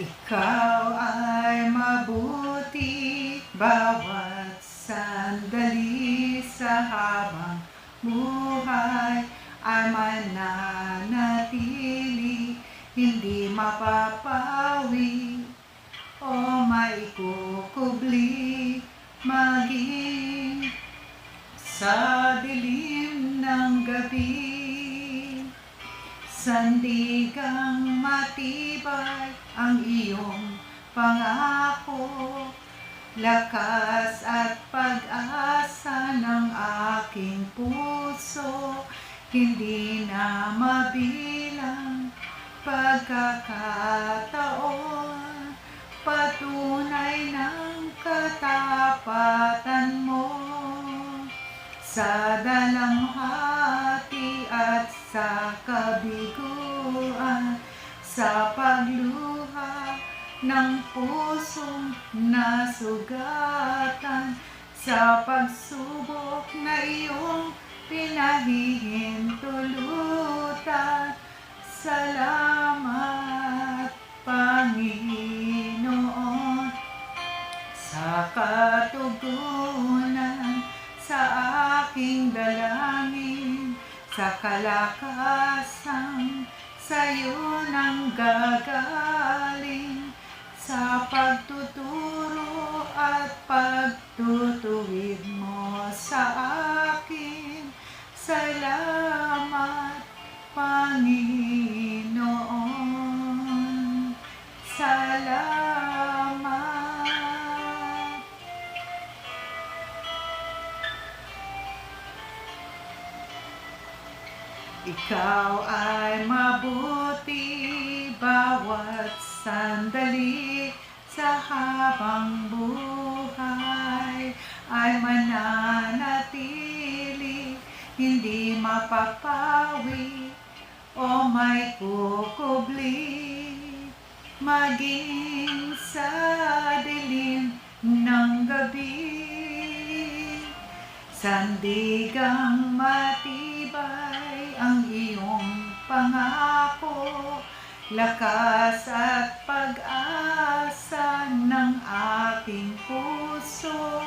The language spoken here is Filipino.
Ikaw ay mabuti bawat sandali sa habang buhay ay mananatili, hindi mapapawi o maikukubli maging sa dilim ng gabi. Sandigang matibay ang iyong pangako, lakas at pag-asa ng aking puso, hindi na mabilang pagkakataon, patunay ng katapatan mo sa dalamhati at sa kabiguan, sa pagluha ng pusong nasugatan, sa pagsubok na iyong pinahihintulutan. Salamat, Panginoon, sa katugunan sa aking dalangin, sa kalakasan sa'yo nang gagaling, sa pagtuturo at pagtutuwid mo sa akin. Salamat, Panginoon. Salamat. Ikaw ay mabuti bawat sandali sa habang buhay ay mananatili, hindi mapapawi o may kukubli maging sa dilim ng gabi. Sandigang matibay ang iyong pangako, lakas at pag-asa ng aking puso,